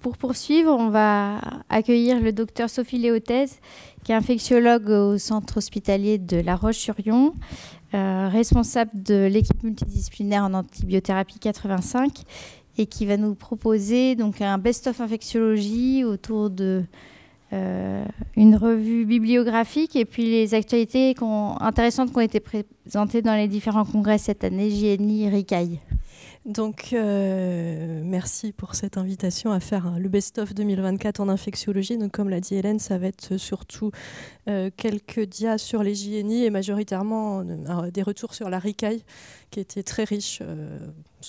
pour poursuivre, on va accueillir le docteur Sophie Léotez, qui est infectiologue au centre hospitalier de La Roche-sur-Yon, responsable de l'équipe multidisciplinaire en antibiothérapie 85, et qui va nous proposer donc un best-of infectiologie autour de une revue bibliographique et puis les actualités intéressantes qui ont été présentées dans les différents congrès cette année, JNI, RICAI. Donc, merci pour cette invitation à faire le best-of 2024 en infectiologie. Donc, comme l'a dit Hélène, ça va être surtout quelques dias sur les JNI et majoritairement des retours sur la RICAI, qui était très riche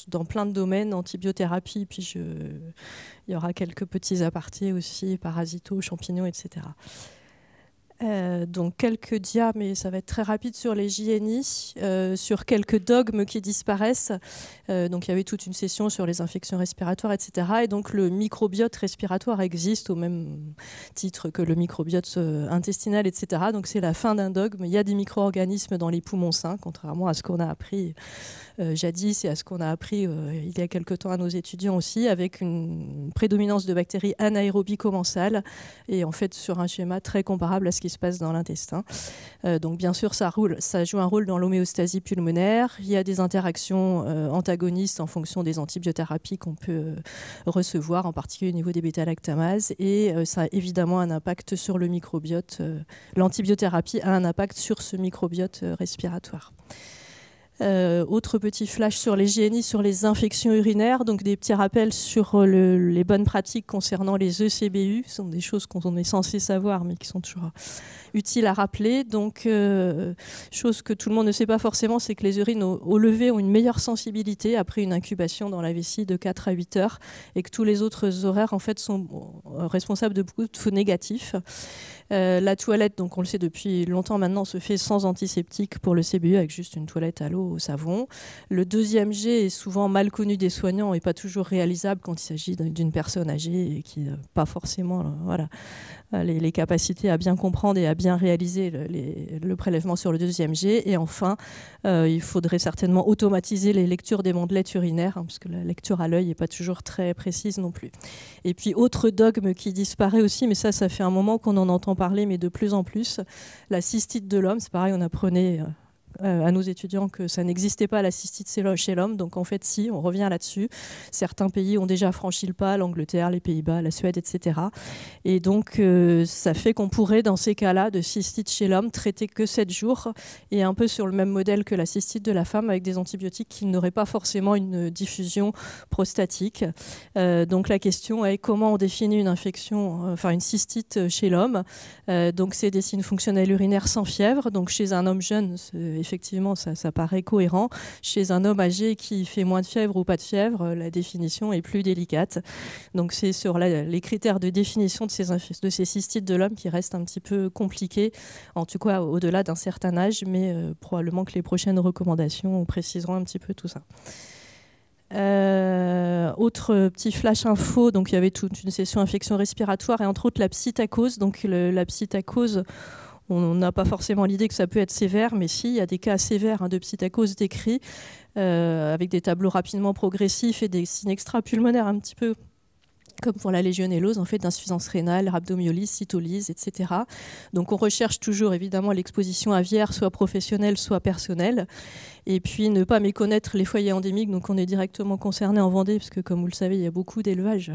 dans plein de domaines, antibiothérapie, puis il y aura quelques petits apartés aussi, parasito, champignons, etc. Donc quelques dias, mais ça va être très rapide sur les JNI, sur quelques dogmes qui disparaissent. Donc il y avait toute une session sur les infections respiratoires, etc. Et donc le microbiote respiratoire existe au même titre que le microbiote intestinal, etc. Donc c'est la fin d'un dogme. Il y a des micro-organismes dans les poumons sains, contrairement à ce qu'on a appris jadis et à ce qu'on a appris il y a quelque temps à nos étudiants aussi, avec une prédominance de bactéries anaérobies commensales et en fait sur un schéma très comparable à ce qui se passe dans l'intestin. Donc bien sûr, ça joue un rôle dans l'homéostasie pulmonaire. Il y a des interactions antagonistes en fonction des antibiothérapies qu'on peut recevoir, en particulier au niveau des bêta-lactamases. Et ça a évidemment un impact sur le microbiote. L'antibiothérapie a un impact sur ce microbiote respiratoire. Autre petit flash sur les JNI, sur les infections urinaires, donc des petits rappels sur les bonnes pratiques concernant les ECBU. Ce sont des choses qu'on est censé savoir, mais qui sont toujours utiles à rappeler. Donc, chose que tout le monde ne sait pas forcément, c'est que les urines au lever ont une meilleure sensibilité après une incubation dans la vessie de 4 à 8 heures et que tous les autres horaires en fait, sont responsables de beaucoup de faux négatifs. La toilette, donc on le sait depuis longtemps maintenant, se fait sans antiseptique pour le CBU avec juste une toilette à l'eau au savon. Le deuxième jet est souvent mal connu des soignants et pas toujours réalisable quand il s'agit d'une personne âgée et qui n'a pas forcément les capacités à bien comprendre et à bien réaliser le prélèvement sur le deuxième jet. Et enfin, il faudrait certainement automatiser les lectures des bandelettes urinaires, parce que la lecture à l'œil n'est pas toujours très précise non plus. Et puis, autre dogme qui disparaît aussi, mais ça fait un moment qu'on en entend parler, mais de plus en plus, la cystite de l'homme. C'est pareil, on apprenait à nos étudiants que ça n'existait pas la cystite chez l'homme. Donc en fait, si, on revient là-dessus. Certains pays ont déjà franchi le pas, l'Angleterre, les Pays-Bas, la Suède, etc. Et donc, ça fait qu'on pourrait, dans ces cas-là, de cystite chez l'homme, traiter que 7 jours, et un peu sur le même modèle que la cystite de la femme, avec des antibiotiques qui n'auraient pas forcément une diffusion prostatique. Donc la question est comment on définit une infection, une cystite chez l'homme. Donc c'est des signes fonctionnels urinaires sans fièvre. Donc chez un homme jeune, effectivement, ça paraît cohérent. Chez un homme âgé qui fait moins de fièvre ou pas de fièvre, la définition est plus délicate. Donc c'est sur les critères de définition de ces cystites de l'homme qui restent un petit peu compliqués, en tout cas au-delà d'un certain âge, mais probablement que les prochaines recommandations préciseront un petit peu tout ça. Autre petit flash info, donc il y avait toute une session infection respiratoire et entre autres la psittacose. Donc la psittacose, on n'a pas forcément l'idée que ça peut être sévère, mais si, il y a des cas sévères de psittacose décrits avec des tableaux rapidement progressifs et des signes extrapulmonaires un petit peu comme pour la légionellose, en fait, d'insuffisance rénale, rhabdomyolyse, cytolyse, etc. Donc on recherche toujours évidemment l'exposition aviaire, soit professionnelle, soit personnelle. Et puis ne pas méconnaître les foyers endémiques. Donc on est directement concerné en Vendée, parce que comme vous le savez, il y a beaucoup d'élevages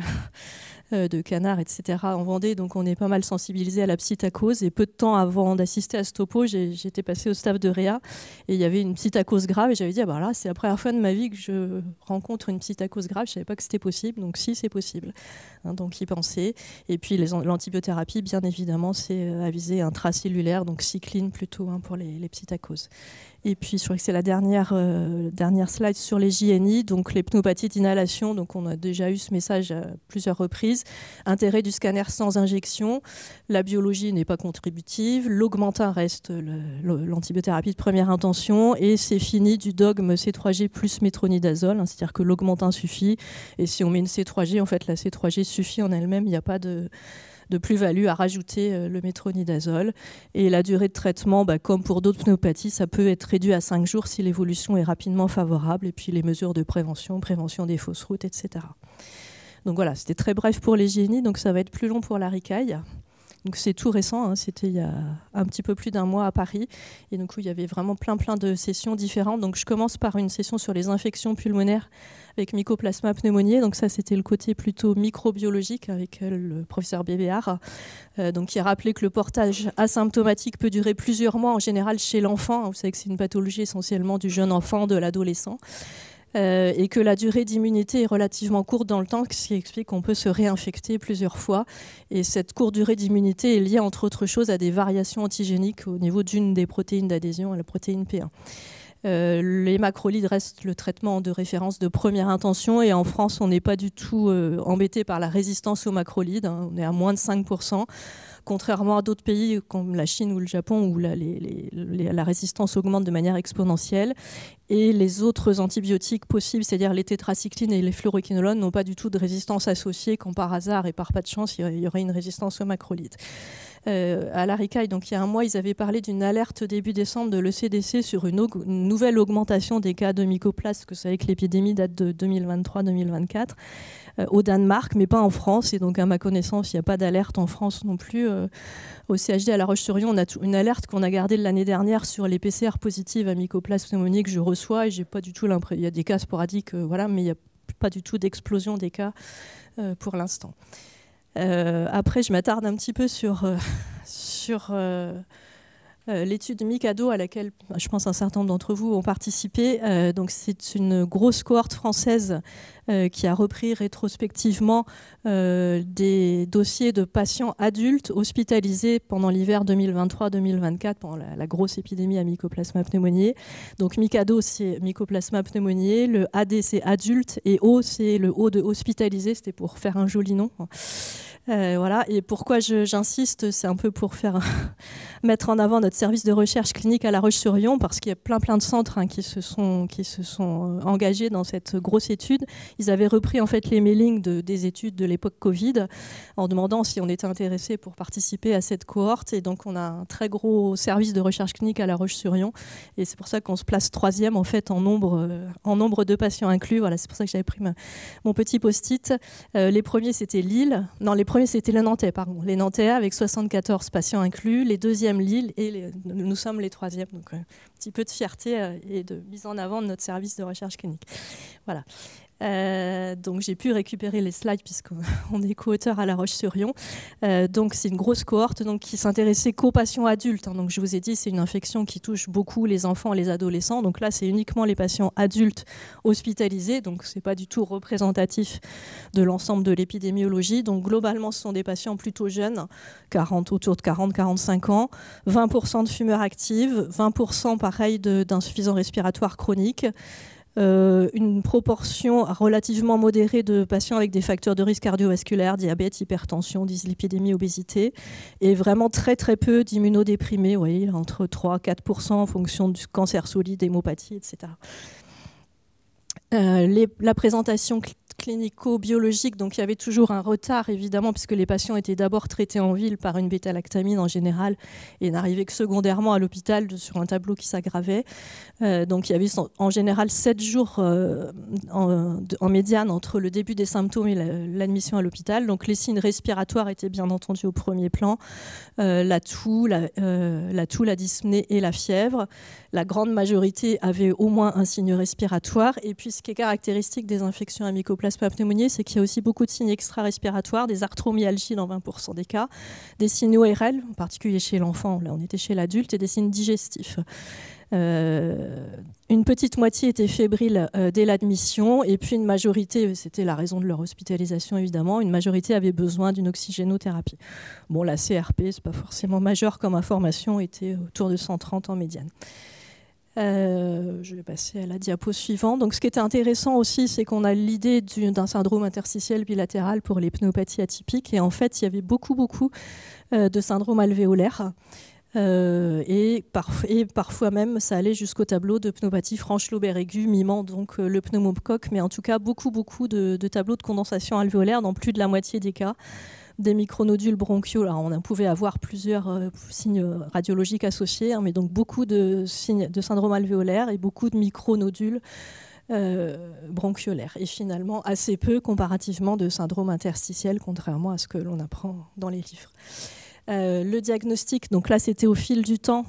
de canards, etc. en Vendée. Donc on est pas mal sensibilisé à la psittacose. Et peu de temps avant d'assister à ce topo, j'étais passée au staff de Réa et il y avait une psittacose grave. Et j'avais dit, là, c'est la première fois de ma vie que je rencontre une psittacose grave. Je ne savais pas que c'était possible. Donc si, c'est possible. Donc y penser. Et puis l'antibiothérapie, bien évidemment, c'est à viser intracellulaire, donc cycline plutôt pour les psittacoses. Et puis, je crois que c'est la dernière slide sur les JNI, donc les pneumopathies d'inhalation. Donc, on a déjà eu ce message à plusieurs reprises. Intérêt du scanner sans injection. La biologie n'est pas contributive. L'augmentin reste l'antibiothérapie de première intention. Et c'est fini du dogme C3G plus métronidazole. C'est-à-dire que l'augmentin suffit. Et si on met une C3G, en fait, la C3G suffit en elle-même. Il n'y a pas de plus-value à rajouter le métronidazole. Et la durée de traitement, comme pour d'autres pneumopathies, ça peut être réduit à 5 jours si l'évolution est rapidement favorable. Et puis les mesures de prévention des fausses routes, etc. Donc voilà, c'était très bref pour les JNI, donc ça va être plus long pour la RICAI. Donc c'est tout récent, hein, c'était il y a un petit peu plus d'un mois à Paris. Et donc il y avait vraiment plein de sessions différentes. Donc je commence par une session sur les infections pulmonaires avec Mycoplasma pneumoniae. Donc ça c'était le côté plutôt microbiologique avec le professeur Bébéard. Donc qui a rappelé que le portage asymptomatique peut durer plusieurs mois en général chez l'enfant. Vous savez que c'est une pathologie essentiellement du jeune enfant, de l'adolescent. Et que la durée d'immunité est relativement courte dans le temps, ce qui explique qu'on peut se réinfecter plusieurs fois. Et cette courte durée d'immunité est liée, entre autres choses, à des variations antigéniques au niveau d'une des protéines d'adhésion, la protéine P1. Les macrolides restent le traitement de référence de première intention, et en France, on n'est pas du tout embêté par la résistance aux macrolides, hein. On est à moins de 5%. Contrairement à d'autres pays comme la Chine ou le Japon, où la résistance augmente de manière exponentielle. Et les autres antibiotiques possibles, c'est-à-dire les tétracyclines et les fluoroquinolones, n'ont pas du tout de résistance associée, quand par hasard et par pas de chance, il y aurait une résistance aux macrolides. À la RICAI, donc il y a un mois, ils avaient parlé d'une alerte début décembre de l'ECDC sur une nouvelle augmentation des cas de mycoplasme, que vous savez que l'épidémie date de 2023-2024. Au Danemark, mais pas en France. Et donc, à ma connaissance, il n'y a pas d'alerte en France non plus. Au CHD à La Roche-sur-Yon, on a une alerte qu'on a gardée de l'année dernière sur les PCR positives à mycoplasme pneumoniae que je reçois. Et j'ai pas du tout l'impression. Il y a des cas sporadiques, voilà, mais il n'y a pas du tout d'explosion des cas pour l'instant. Après, je m'attarde un petit peu sur l'étude Mikado à laquelle je pense un certain nombre d'entre vous ont participé. Donc c'est une grosse cohorte française qui a repris rétrospectivement des dossiers de patients adultes hospitalisés pendant l'hiver 2023-2024, pendant la grosse épidémie à Mycoplasma pneumoniae. Donc Mikado, c'est Mycoplasma pneumoniae, le AD, c'est adulte, et O, c'est le O de hospitalisé, c'était pour faire un joli nom. Voilà. Et pourquoi j'insiste, c'est un peu pour mettre en avant notre service de recherche clinique à La Roche-sur-Yon, parce qu'il y a plein de centres qui se sont engagés dans cette grosse étude. Ils avaient repris en fait les mailings des études de l'époque Covid en demandant si on était intéressé pour participer à cette cohorte. Et donc on a un très gros service de recherche clinique à La Roche-sur-Yon, et c'est pour ça qu'on se place 3e en fait en nombre de patients inclus. Voilà, c'est pour ça que j'avais pris mon petit post-it. Les premiers c'était Lille. Non, les premiers c'était les Nantais, pardon. Les Nantais avec 74 patients inclus, les deuxièmes Lille, et nous sommes les 3e. Donc un petit peu de fierté et de mise en avant de notre service de recherche clinique. Voilà. Donc j'ai pu récupérer les slides puisqu'on est co-auteur à La Roche-sur-Yon. Donc c'est une grosse cohorte donc, qui s'intéressait qu'aux patients adultes. Hein. Donc je vous ai dit, c'est une infection qui touche beaucoup les enfants et les adolescents. Donc là, c'est uniquement les patients adultes hospitalisés. Donc c'est pas du tout représentatif de l'ensemble de l'épidémiologie. Donc globalement, ce sont des patients plutôt jeunes, autour de 40-45 ans, 20% de fumeurs actifs, 20% pareil d'insuffisants respiratoires chroniques. Une proportion relativement modérée de patients avec des facteurs de risque cardiovasculaire, diabète, hypertension, dyslipidémie, obésité, et vraiment très peu d'immunodéprimés, oui, entre 3-4% en fonction du cancer solide, hémopathie, etc. La présentation clinico-biologique, donc il y avait toujours un retard évidemment puisque les patients étaient d'abord traités en ville par une bêta-lactamine en général et n'arrivaient que secondairement à l'hôpital sur un tableau qui s'aggravait. Donc il y avait en général 7 jours en médiane entre le début des symptômes et l'admission à l'hôpital. Donc les signes respiratoires étaient bien entendu au premier plan, la toux, la dyspnée et la fièvre. La grande majorité avait au moins un signe respiratoire. Et puis ce qui est caractéristique des infections à Mycoplasma pneumoniae, c'est qu'il y a aussi beaucoup de signes extra-respiratoires, des arthromyalgies dans 20% des cas, des signes ORL, en particulier chez l'enfant, là on était chez l'adulte, et des signes digestifs. Une petite moitié était fébrile dès l'admission, et puis une majorité, c'était la raison de leur hospitalisation évidemment, une majorité avait besoin d'une oxygénothérapie. Bon, la CRP, c'est pas forcément majeur comme information, était autour de 130 en médiane. Je vais passer à la diapo suivante. Donc, ce qui était intéressant aussi, c'est qu'on a l'idée d'un syndrome interstitiel bilatéral pour les pneumopathies atypiques. Et en fait, il y avait beaucoup de syndromes alvéolaires. Et parfois même, ça allait jusqu'au tableau de pneumopathie franche lobaire aiguë, mimant donc le pneumocoque. Mais en tout cas, beaucoup de tableaux de condensation alvéolaire dans plus de la moitié des cas. Des micronodules bronchiaux. Alors, on pouvait avoir plusieurs signes radiologiques associés, hein, mais donc beaucoup de signes de syndrome alvéolaire et beaucoup de micronodules bronchiolaire. Et finalement, assez peu comparativement de syndrome interstitiel, contrairement à ce que l'on apprend dans les livres. Le diagnostic, donc là c'était au fil du temps,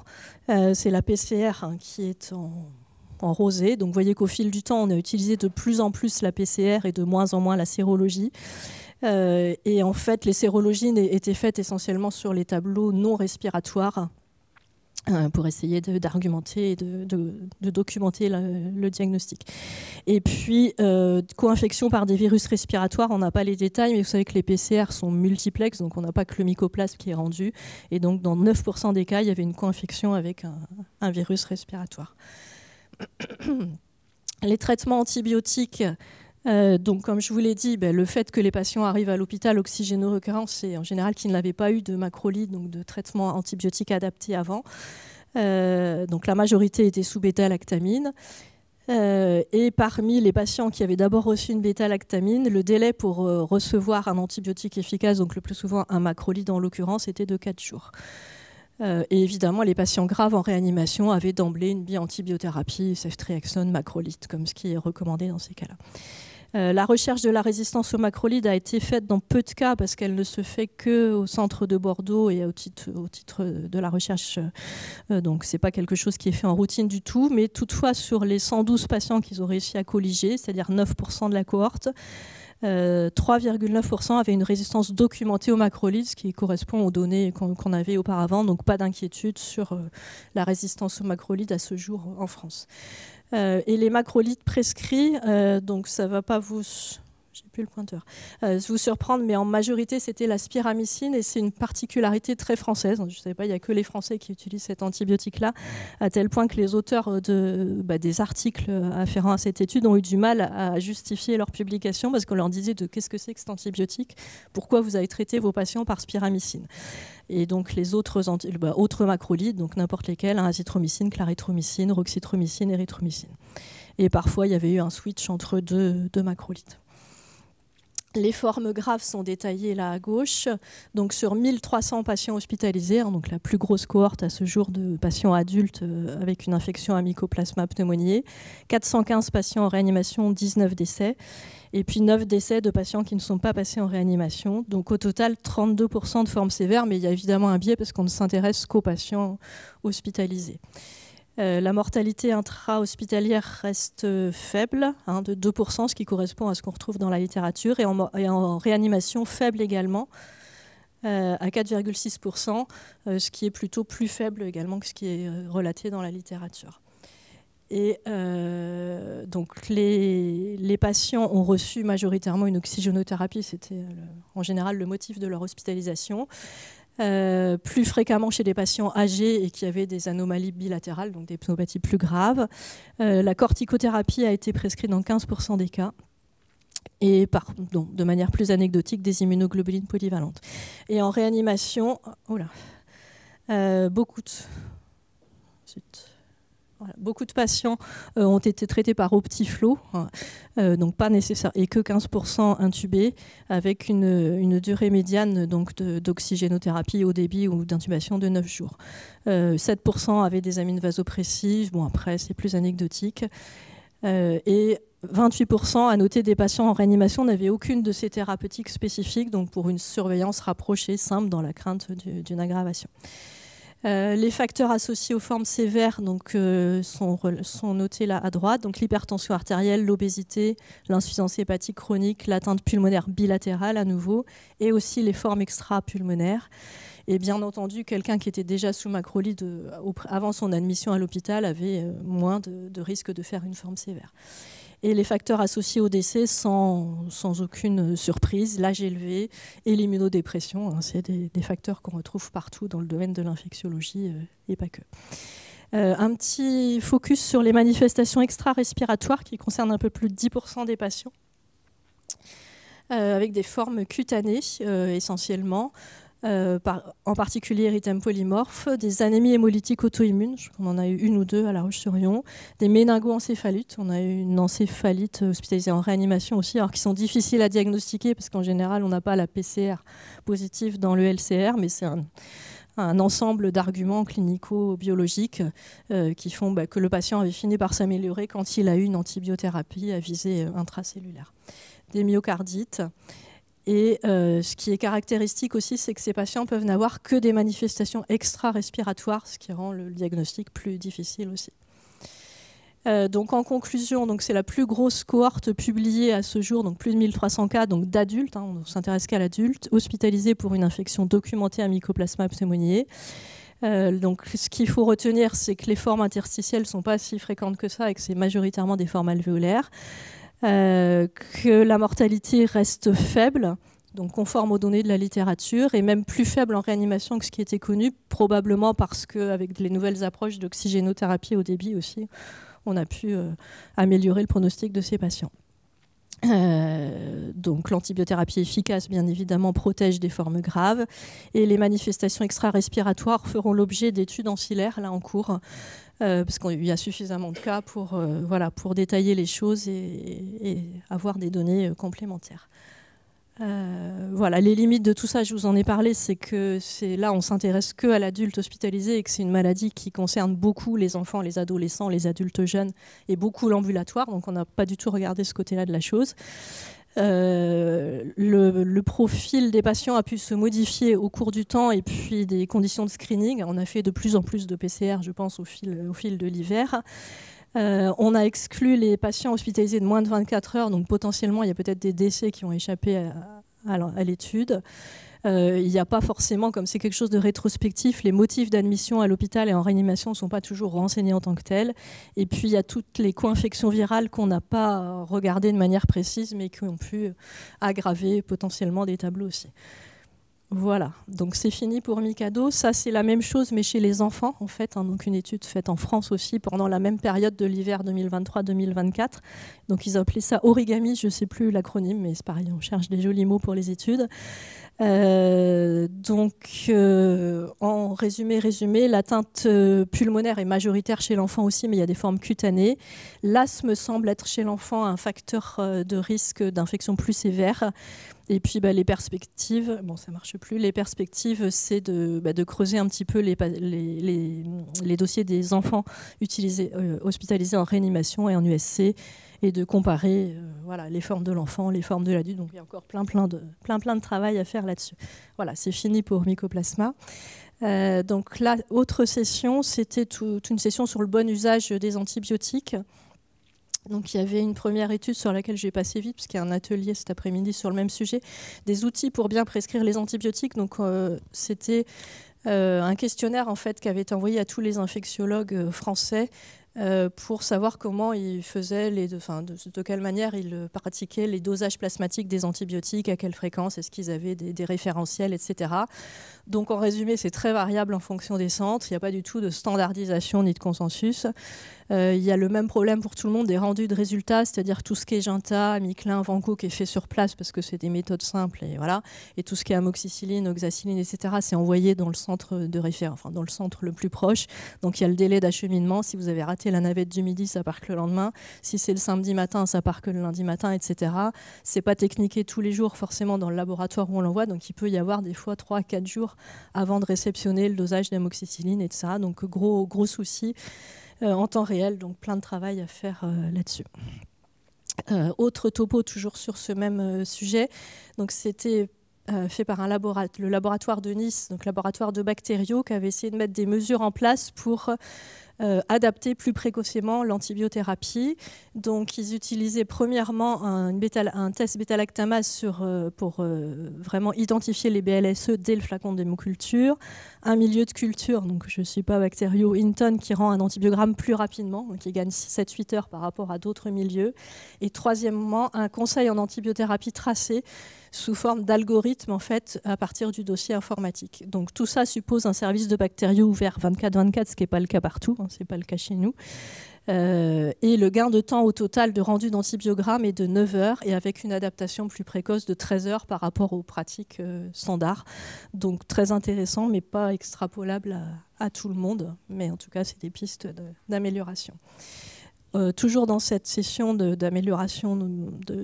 c'est la PCR qui est en rosé. Donc vous voyez qu'au fil du temps, on a utilisé de plus en plus la PCR et de moins en moins la sérologie. Et en fait, les sérologies étaient faites essentiellement sur les tableaux non respiratoires pour essayer d'argumenter et de documenter le diagnostic. Et puis, co-infection par des virus respiratoires, on n'a pas les détails, mais vous savez que les PCR sont multiplex, donc on n'a pas que le mycoplasme qui est rendu. Et donc, dans 9% des cas, il y avait une co-infection avec un virus respiratoire. Les traitements antibiotiques, donc comme je vous l'ai dit, le fait que les patients arrivent à l'hôpital oxygéno-requérant, c'est en général qu'ils n'avaient pas eu de macrolide, donc de traitement antibiotique adapté avant. Donc la majorité était sous bêta-lactamine. Et parmi les patients qui avaient d'abord reçu une bêta-lactamine, le délai pour recevoir un antibiotique efficace, donc le plus souvent un macrolide en l'occurrence, était de 4 jours. Et évidemment, les patients graves en réanimation avaient d'emblée une bi-antibiothérapie, ceftriaxone, macrolide, comme ce qui est recommandé dans ces cas-là. La recherche de la résistance au macrolide a été faite dans peu de cas parce qu'elle ne se fait qu'au centre de Bordeaux et au titre de la recherche. Donc, ce n'est pas quelque chose qui est fait en routine du tout. Mais toutefois, sur les 112 patients qu'ils ont réussi à colliger, c'est-à-dire 9% de la cohorte, 3,9% avaient une résistance documentée au macrolide, ce qui correspond aux données qu'on avait auparavant. Donc, pas d'inquiétude sur la résistance au macrolide à ce jour en France. Et les macrolides prescrits, donc ça ne va pas vous... J'ai plus le pointeur. Vous surprendre, mais en majorité, c'était la spiramycine et c'est une particularité très française. Je ne savais pas, il n'y a que les Français qui utilisent cet antibiotique-là, à tel point que les auteurs des articles afférents à cette étude ont eu du mal à justifier leur publication parce qu'on leur disait qu'est-ce que c'est que cet antibiotique, pourquoi vous avez traité vos patients par spiramycine. Et donc les autres macrolides, donc n'importe lesquels, azithromycine, clarithromycine, roxythromycine, érythromycine. Et parfois, il y avait eu un switch entre deux macrolides. Les formes graves sont détaillées là à gauche. Donc sur 1300 patients hospitalisés, donc la plus grosse cohorte à ce jour de patients adultes avec une infection à Mycoplasma pneumoniae, 415 patients en réanimation, 19 décès. Et puis 9 décès de patients qui ne sont pas passés en réanimation. Donc au total, 32% de formes sévères, mais il y a évidemment un biais parce qu'on ne s'intéresse qu'aux patients hospitalisés. La mortalité intra-hospitalière reste faible, de 2%, ce qui correspond à ce qu'on retrouve dans la littérature, et en réanimation faible également, à 4,6%, ce qui est plutôt plus faible également que ce qui est relaté dans la littérature. Et donc les patients ont reçu majoritairement une oxygénothérapie, c'était en général le motif de leur hospitalisation. Plus fréquemment chez des patients âgés et qui avaient des anomalies bilatérales, donc des pneumopathies plus graves. La corticothérapie a été prescrite dans 15% des cas. Et de manière plus anecdotique, des immunoglobulines polyvalentes. Et en réanimation, beaucoup de patients ont été traités par Optiflow, donc pas nécessaire, et que 15% intubés, avec une durée médiane d'oxygénothérapie au débit ou d'intubation de 9 jours. 7% avaient des amines vasopressives, après c'est plus anecdotique, et 28% à noter des patients en réanimation n'avaient aucune de ces thérapeutiques spécifiques, donc pour une surveillance rapprochée, simple, dans la crainte d'une aggravation. Les facteurs associés aux formes sévères sont notés là à droite, donc l'hypertension artérielle, l'obésité, l'insuffisance hépatique chronique, l'atteinte pulmonaire bilatérale à nouveau, et aussi les formes extra-pulmonaires. Et bien entendu, quelqu'un qui était déjà sous macrolide avant son admission à l'hôpital avait moins de risque de faire une forme sévère. Et les facteurs associés au décès, sans aucune surprise, l'âge élevé et l'immunodépression, c'est des facteurs qu'on retrouve partout dans le domaine de l'infectiologie et pas que. Un petit focus sur les manifestations extra-respiratoires qui concernent un peu plus de 10% des patients, avec des formes cutanées essentiellement. En particulier érythème polymorphe, des anémies hémolytiques auto-immunes, on en a eu une ou deux à La Roche-sur-Yon, des méningo-encéphalites, on a eu une encéphalite hospitalisée en réanimation aussi, alors qui sont difficiles à diagnostiquer parce qu'en général on n'a pas la PCR positive dans le LCR, mais c'est un ensemble d'arguments clinico-biologiques qui font que le patient avait fini par s'améliorer quand il a eu une antibiothérapie à visée intracellulaire. Des myocardites. Et ce qui est caractéristique aussi, c'est que ces patients peuvent n'avoir que des manifestations extra-respiratoires, ce qui rend le diagnostic plus difficile aussi. Donc en conclusion, c'est la plus grosse cohorte publiée à ce jour, donc plus de 1300 cas d'adultes, on ne s'intéresse qu'à l'adulte, hospitalisés pour une infection documentée à Mycoplasma pneumoniae. Donc ce qu'il faut retenir, c'est que les formes interstitielles ne sont pas si fréquentes que ça et que c'est majoritairement des formes alvéolaires, que la mortalité reste faible, donc conforme aux données de la littérature, et même plus faible en réanimation que ce qui était connu, probablement parce qu'avec les nouvelles approches d'oxygénothérapie au débit aussi, on a pu améliorer le pronostic de ces patients. Donc l'antibiothérapie efficace, bien évidemment, protège des formes graves, et les manifestations extra-respiratoires feront l'objet d'études ancillaires là en cours, parce qu'il y a suffisamment de cas pour détailler les choses et avoir des données complémentaires. Voilà, les limites de tout ça, je vous en ai parlé, c'est que là on s'intéresse que à l'adulte hospitalisé et que c'est une maladie qui concerne beaucoup les enfants, les adolescents, les adultes jeunes et beaucoup l'ambulatoire, donc on n'a pas du tout regardé ce côté-là de la chose. Le profil des patients a pu se modifier au cours du temps et puis des conditions de screening. On a fait de plus en plus de PCR, je pense, au fil de l'hiver. On a exclu les patients hospitalisés de moins de 24 heures, donc potentiellement il y a peut-être des décès qui ont échappé à l'étude. Il n'y a pas forcément, comme c'est quelque chose de rétrospectif, les motifs d'admission à l'hôpital et en réanimation ne sont pas toujours renseignés en tant que tels. Et puis il y a toutes les co-infections virales qu'on n'a pas regardées de manière précise, mais qui ont pu aggraver potentiellement des tableaux aussi. Voilà, donc c'est fini pour Mikado. Ça, c'est la même chose, mais chez les enfants, en fait. Donc une étude faite en France aussi pendant la même période de l'hiver 2023-2024. Donc ils ont appelé ça origami, je ne sais plus l'acronyme, mais c'est pareil, on cherche des jolis mots pour les études. En résumé, l'atteinte pulmonaire est majoritaire chez l'enfant aussi, mais il y a des formes cutanées. L'asthme semble être chez l'enfant un facteur de risque d'infection plus sévère. Et puis les perspectives, ça marche plus. Les perspectives, c'est de creuser un petit peu les dossiers des enfants hospitalisés en réanimation et en USC, et de comparer les formes de l'enfant, les formes de l'adulte. Donc il y a encore plein de travail à faire là-dessus. Voilà, c'est fini pour Mycoplasma. Donc la autre session, c'était toute une session sur le bon usage des antibiotiques. Donc il y avait une première étude sur laquelle je vais passer vite, parce qu'il y a un atelier cet après-midi sur le même sujet, des outils pour bien prescrire les antibiotiques. Donc c'était un questionnaire en fait qui avait été envoyé à tous les infectiologues français pour savoir comment ils faisaient, de quelle manière ils pratiquaient les dosages plasmatiques des antibiotiques, à quelle fréquence, est-ce qu'ils avaient des référentiels, etc. Donc en résumé, c'est très variable en fonction des centres, il n'y a pas du tout de standardisation ni de consensus. Il y a le même problème pour tout le monde des rendus de résultats, c'est-à-dire tout ce qui est Ginta, Miclin, Vanco qui est fait sur place parce que c'est des méthodes simples, et tout ce qui est amoxicilline, oxacilline, etc. c'est envoyé dans le centre de référence, dans le centre le plus proche. Donc il y a le délai d'acheminement. Si vous avez raté la navette du midi, ça part que le lendemain. Si c'est le samedi matin, ça part que le lundi matin, etc. C'est pas techniqué tous les jours forcément dans le laboratoire où on l'envoie, donc il peut y avoir des fois 3 à 4 jours avant de réceptionner le dosage d'amoxicilline, etc. Donc gros souci en temps réel, donc plein de travail à faire là-dessus. Autre topo toujours sur ce même sujet, donc c'était fait par le laboratoire de Nice, donc laboratoire de bactériaux, qui avait essayé de mettre des mesures en place pour adapter plus précocement l'antibiothérapie. Donc ils utilisaient premièrement un test bêta-lactamase pour vraiment identifier les BLSE dès le flacon d'hémoculture, un milieu de culture, donc je ne suis pas bactério, Hinton, qui rend un antibiogramme plus rapidement, donc il gagne 7-8 heures par rapport à d'autres milieux, et troisièmement un conseil en antibiothérapie tracé sous forme d'algorithme en fait à partir du dossier informatique. Donc tout ça suppose un service de bactériaux ouvert 24/24, ce qui n'est pas le cas partout, ce n'est pas le cas chez nous. Et le gain de temps au total de rendu d'antibiogramme est de 9 heures et avec une adaptation plus précoce de 13 heures par rapport aux pratiques standards. Donc très intéressant, mais pas extrapolable à tout le monde. Mais en tout cas, c'est des pistes d'amélioration. toujours dans cette session d'amélioration de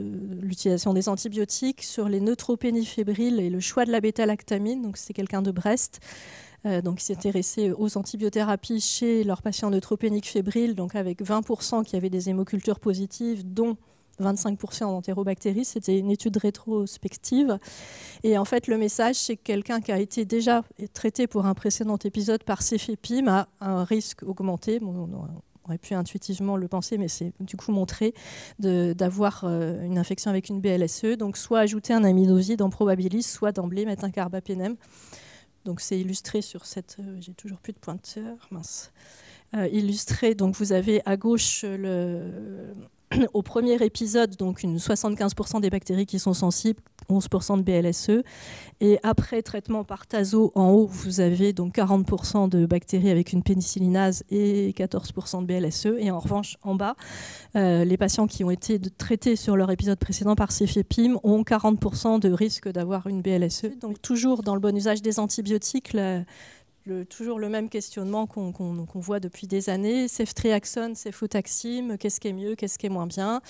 l'utilisation des antibiotiques, sur les neutropénies fébriles et le choix de la bêta-lactamine. Donc c'est quelqu'un de Brest. Donc, ils s'intéressaient aux antibiothérapies chez leurs patients neutropéniques fébriles, donc avec 20% qui avaient des hémocultures positives, dont 25% d'entérobactéries. C'était une étude rétrospective. Et en fait, le message, c'est que quelqu'un qui a été déjà traité pour un précédent épisode par cefepime a un risque augmenté. Bon, on aurait pu intuitivement le penser, mais c'est du coup montré d'avoir une infection avec une BLSE. Donc, soit ajouter un aminoside en probabilis, soit d'emblée mettre un carbapénem. Donc c'est illustré sur cette... j'ai toujours plus de pointeur, mince. Illustré, donc vous avez à gauche au premier épisode, donc 75% des bactéries qui sont sensibles, 11% de BLSE. Et après traitement par Tazo, en haut, vous avez donc 40% de bactéries avec une pénicillinase et 14% de BLSE. Et en revanche, en bas, les patients qui ont été traités sur leur épisode précédent par cefepime ont 40% de risque d'avoir une BLSE. Donc toujours dans le bon usage des antibiotiques, toujours le même questionnement qu'on voit depuis des années. Ceftriaxone, cefotaxime, qu'est-ce qui est mieux, qu'est-ce qui est moins bien,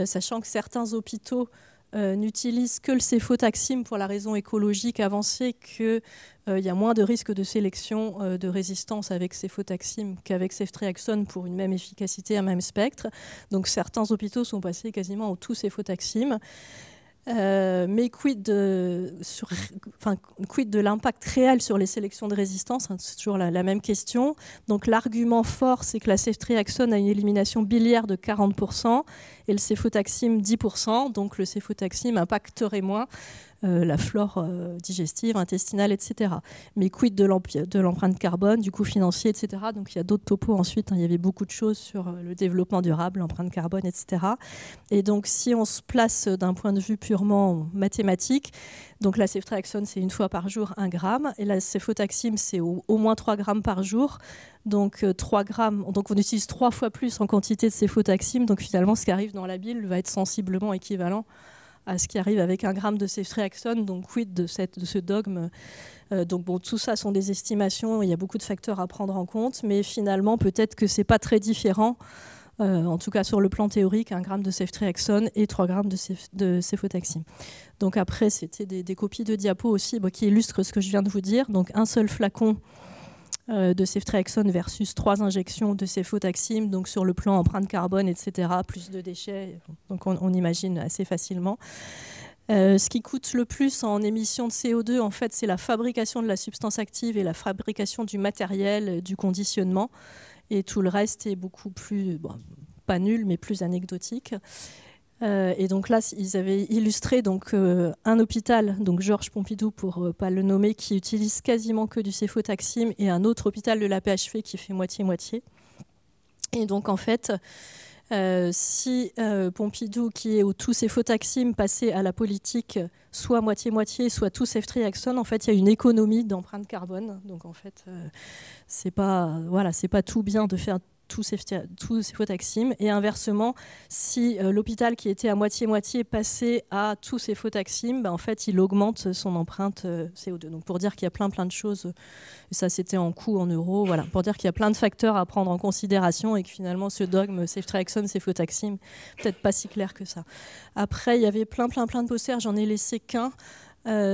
sachant que certains hôpitaux n'utilisent que le cefotaxime pour la raison écologique avancée qu'il y a moins de risque de sélection de résistance avec cefotaxime qu'avec ceftriaxone pour une même efficacité, un même spectre. Donc certains hôpitaux sont passés quasiment au tout cefotaxime. Mais quid de l'impact réel sur les sélections de résistance, c'est toujours la même question. Donc l'argument fort, c'est que la ceftriaxone a une élimination biliaire de 40% et le cefotaxime 10%. Donc le cefotaxime impacterait moins la flore digestive, intestinale, etc. Mais quid de l'empreinte carbone, du coût financier, etc. Donc il y a d'autres topos ensuite. Il y avait beaucoup de choses sur le développement durable, l'empreinte carbone, etc. Et donc si on se place d'un point de vue purement mathématique, donc la ceftriaxone c'est 1 fois par jour 1 gramme et la cefotaxime c'est au moins 3 grammes par jour. Donc 3 grammes, donc on utilise 3 fois plus en quantité de cefotaxime. Donc finalement ce qui arrive dans la bile va être sensiblement équivalent à ce qui arrive avec 1 gramme de ceftriaxone. Donc quid de ce dogme. Donc bon, tout ça sont des estimations, il y a beaucoup de facteurs à prendre en compte, mais finalement peut-être que c'est pas très différent, en tout cas sur le plan théorique, 1 gramme de ceftriaxone et 3 grammes de cefotaxime. Donc après c'était des copies de diapos aussi qui illustrent ce que je viens de vous dire. Donc un seul flacon de ceftriaxone versus 3 injections de cefotaxime, donc sur le plan empreinte carbone, etc., plus de déchets, donc on imagine assez facilement. Ce qui coûte le plus en émissions de CO2, en fait, c'est la fabrication de la substance active et la fabrication du matériel, du conditionnement, et tout le reste est beaucoup plus, pas nul, mais plus anecdotique. Et donc là, ils avaient illustré donc, un hôpital, donc Georges Pompidou pour ne pas le nommer, qui utilise quasiment que du cefotaxime et un autre hôpital de l'AP-HP qui fait moitié-moitié. Et donc en fait, si Pompidou, qui est au tout cefotaxime, passait à la politique soit moitié-moitié, soit tout ceftriaxone, en fait, il y a une économie d'empreinte carbone. Donc en fait, c'est pas tout bien de faire tout cefotaxime. Et inversement, si l'hôpital qui était à moitié-moitié passait à tout cefotaxime, en fait, il augmente son empreinte CO2. Donc pour dire qu'il y a plein de choses, ça c'était en coût, en euros, voilà, pour dire qu'il y a plein de facteurs à prendre en considération et que finalement ce dogme ceftriaxone, cefotaxime, peut-être pas si clair que ça. Après, il y avait plein de posters, j'en ai laissé qu'un.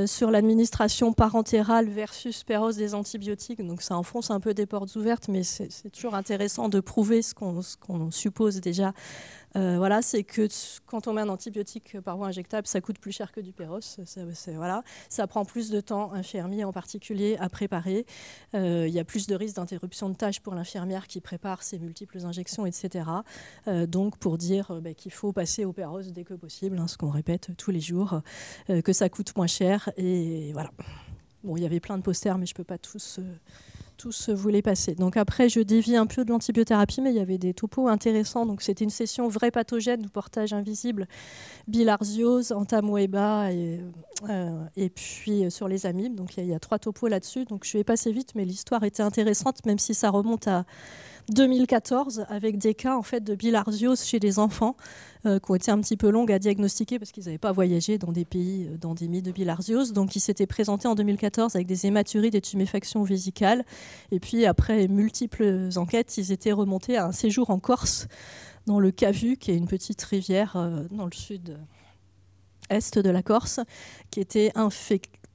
Sur l'administration parentérale versus pérose des antibiotiques. Donc ça enfonce un peu des portes ouvertes, mais c'est toujours intéressant de prouver ce qu'on suppose déjà. Voilà, c'est que quand on met un antibiotique par voie injectable, ça coûte plus cher que du pérose. Voilà. Ça prend plus de temps, infirmier en particulier, à préparer. Il y a plus de risques d'interruption de tâches pour l'infirmière qui prépare ses multiples injections, etc. Donc pour dire qu'il faut passer au pérose dès que possible, ce qu'on répète tous les jours, que ça coûte moins cher. Et voilà. Bon, il y avait plein de posters, mais je ne peux pas tous vous les passer. Donc après, je dévie un peu de l'antibiothérapie, mais il y avait des topos intéressants. Donc c'était une session vrai pathogène du portage invisible, bilharziose, entamoeba et puis sur les amibes. Donc il y a 3 topos là-dessus. Donc je vais passer vite, mais l'histoire était intéressante, même si ça remonte à 2014 avec des cas en fait de bilharziose chez des enfants qui ont été un petit peu longues à diagnostiquer parce qu'ils n'avaient pas voyagé dans des pays d'endémie de bilharziose. Donc ils s'étaient présentés en 2014 avec des hématuries, des tuméfactions vésicales. Et puis après multiples enquêtes, ils étaient remontés à un séjour en Corse dans le Cavu, qui est une petite rivière dans le sud-est de la Corse, qui était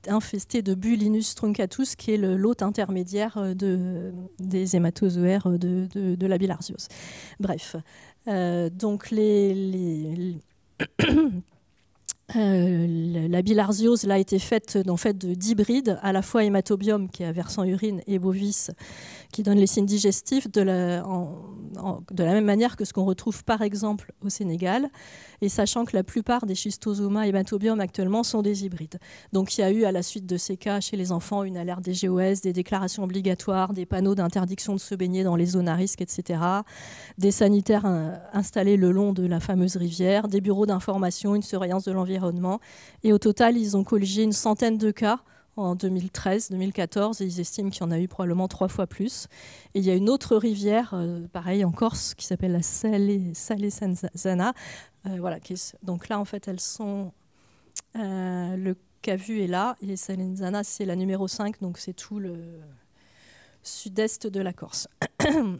infestée de Bulinus truncatus, qui est l'hôte intermédiaire des hématozoaires de la bilharziose. Bref, donc la bilharziose là, a été faite d'hybrides, à la fois hématobiome, qui est versant urine, et bovis, qui donne les signes digestifs de la même manière que ce qu'on retrouve par exemple au Sénégal, et sachant que la plupart des schistosomas hématobiomes actuellement sont des hybrides. Donc il y a eu à la suite de ces cas chez les enfants une alerte des GOS, des déclarations obligatoires, des panneaux d'interdiction de se baigner dans les zones à risque, etc. Des sanitaires installés le long de la fameuse rivière, des bureaux d'information, une surveillance de l'environnement, et au total ils ont colligé une centaine de cas en 2013-2014, et ils estiment qu'il y en a eu probablement 3 fois plus. Et il y a une autre rivière, pareil en Corse, qui s'appelle la Salesana. Donc là, en fait, elles sont... le Cavu est là, et Salesana, c'est la numéro 5, donc c'est tout le sud-est de la Corse.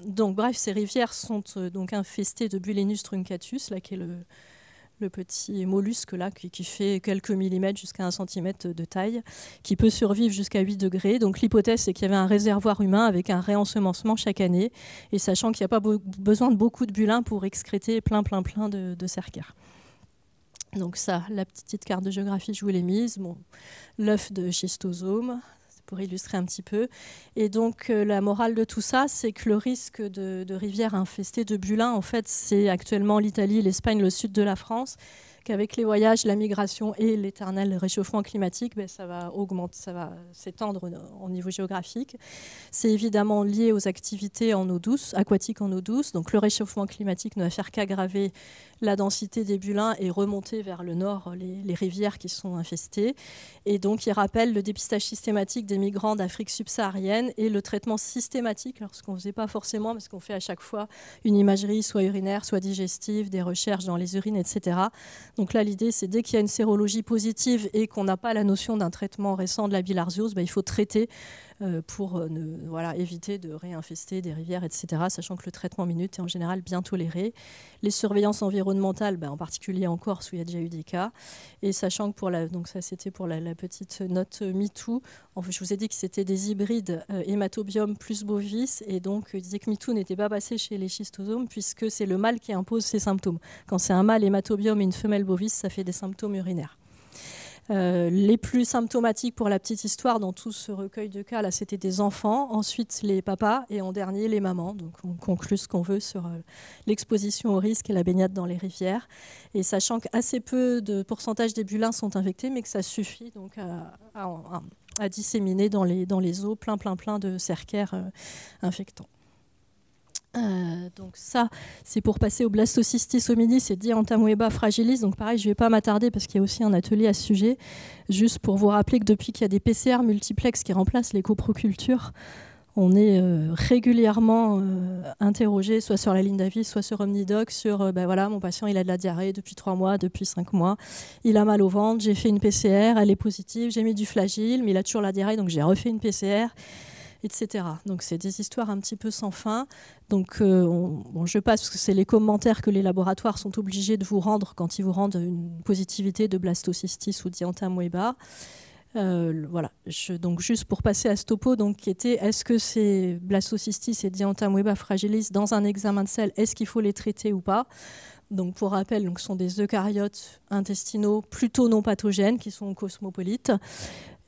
Donc bref, ces rivières sont donc infestées de Bulinus truncatus, là, qui est le petit mollusque là, qui fait quelques millimètres jusqu'à 1 centimètre de taille, qui peut survivre jusqu'à 8 degrés. Donc l'hypothèse, c'est qu'il y avait un réservoir humain avec un réensemencement chaque année, et sachant qu'il n'y a pas besoin de beaucoup de bulins pour excréter plein de cercaires. Donc ça, la petite carte de géographie, je vous l'ai mise. Bon, l'œuf de schistosome, pour illustrer un petit peu. Et donc, la morale de tout ça, c'est que le risque de rivières infestées de bulins, en fait, c'est actuellement l'Italie, l'Espagne, le sud de la France, qu'avec les voyages, la migration et l'éternel réchauffement climatique, ça va augmenter, ça va s'étendre au niveau géographique. C'est évidemment lié aux activités en eau douce, aquatiques en eau douce. Donc, le réchauffement climatique ne va faire qu'aggraver la densité des bulins et remonter vers le nord les rivières qui sont infestées. Et donc, il rappelle le dépistage systématique des migrants d'Afrique subsaharienne et le traitement systématique, alors ce qu'on ne faisait pas forcément, parce qu'on fait à chaque fois une imagerie, soit urinaire, soit digestive, des recherches dans les urines, etc. Donc là, l'idée, c'est dès qu'il y a une sérologie positive et qu'on n'a pas la notion d'un traitement récent de la bilharziose, il faut traiter pour éviter de réinfester des rivières, etc., sachant que le traitement minute est en général bien toléré. Les surveillances environnementales, en particulier en Corse où il y a déjà eu des cas, et sachant que donc ça c'était pour la petite note MeToo, je vous ai dit que c'était des hybrides hématobiome plus bovis, et donc je disais que MeToo n'était pas passé chez les schistosomes puisque c'est le mâle qui impose ses symptômes. Quand c'est un mâle hématobiome et une femelle bovis, ça fait des symptômes urinaires. Les plus symptomatiques pour la petite histoire dans tout ce recueil de cas, là, c'était des enfants, ensuite les papas et en dernier les mamans. Donc on conclut ce qu'on veut sur l'exposition au risque et la baignade dans les rivières. Et sachant qu'assez peu de pourcentage des bulins sont infectés, mais que ça suffit donc à disséminer dans les eaux plein de cercaires infectants. Donc ça, c'est pour passer au blastocystis hominis et Dientamoeba fragilis. Donc pareil, je ne vais pas m'attarder parce qu'il y a aussi un atelier à ce sujet. Juste pour vous rappeler que depuis qu'il y a des PCR multiplex qui remplacent les coprocultures, on est régulièrement interrogé, soit sur la ligne d'avis, soit sur Omnidoc, sur mon patient, il a de la diarrhée depuis 3 mois, depuis 5 mois, il a mal au ventre, j'ai fait une PCR, elle est positive, j'ai mis du flagyl, mais il a toujours la diarrhée, donc j'ai refait une PCR, etc. Donc c'est des histoires un petit peu sans fin. Donc je passe parce que c'est les commentaires que les laboratoires sont obligés de vous rendre quand ils vous rendent une positivité de blastocystis ou Dientamoeba. Donc juste pour passer à ce topo, donc, qui était est-ce que ces blastocystis et Dientamoeba fragilis dans un examen de sel, est-ce qu'il faut les traiter ou pas? Donc pour rappel, ce sont des eucaryotes intestinaux plutôt non pathogènes qui sont cosmopolites.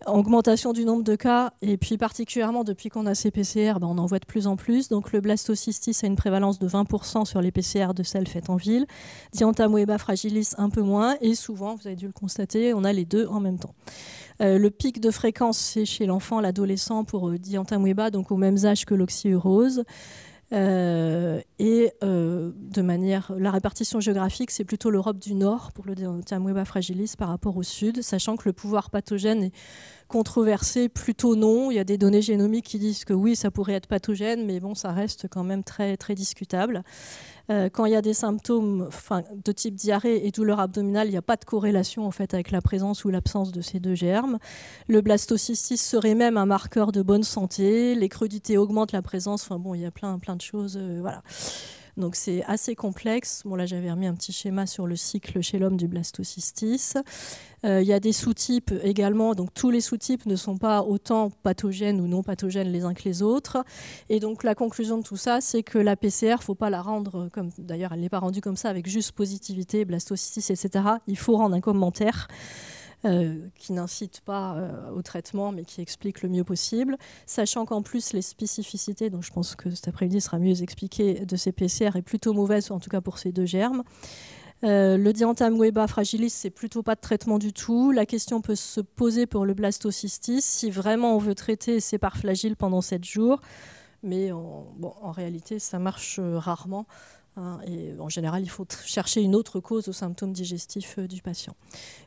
Augmentation du nombre de cas, et puis particulièrement depuis qu'on a ces PCR, on en voit de plus en plus. Donc le blastocystis a une prévalence de 20% sur les PCR de sel faites en ville. Dientamoeba fragilis un peu moins, et souvent, vous avez dû le constater, on a les deux en même temps. Le pic de fréquence, c'est chez l'enfant, l'adolescent pour Dientamoeba, donc aux mêmes âges que l'oxyurose. De manière, la répartition géographique, c'est plutôt l'Europe du Nord pour le Dientamoeba fragilis par rapport au Sud, sachant que le pouvoir pathogène est controversé, plutôt non. Il y a des données génomiques qui disent que oui, ça pourrait être pathogène, mais ça reste quand même très, très discutable. Quand il y a des symptômes de type diarrhée et douleur abdominale, il n'y a pas de corrélation en fait, avec la présence ou l'absence de ces deux germes. Le blastocystis serait même un marqueur de bonne santé. Les crudités augmentent la présence. Il y a plein de choses. Voilà. Donc c'est assez complexe. Bon, là j'avais remis un petit schéma sur le cycle chez l'homme du blastocystis. Il y a des sous-types également, donc tous les sous-types ne sont pas autant pathogènes ou non pathogènes les uns que les autres. Et donc la conclusion de tout ça, c'est que la PCR, il ne faut pas la rendre comme, d'ailleurs elle n'est pas rendue comme ça avec juste positivité, blastocystis, etc. Il faut rendre un commentaire qui n'incite pas au traitement, mais qui explique le mieux possible, sachant qu'en plus les spécificités, donc je pense que cet après-midi sera mieux expliqué, de ces PCR est plutôt mauvaise, en tout cas pour ces deux germes. Le Dianthum-Weba fragilis, c'est plutôt pas de traitement du tout. La question peut se poser pour le blastocystis si vraiment on veut traiter ces parts flagiles pendant 7 jours. Mais en réalité, ça marche rarement. Hein, et en général, il faut chercher une autre cause aux symptômes digestifs du patient.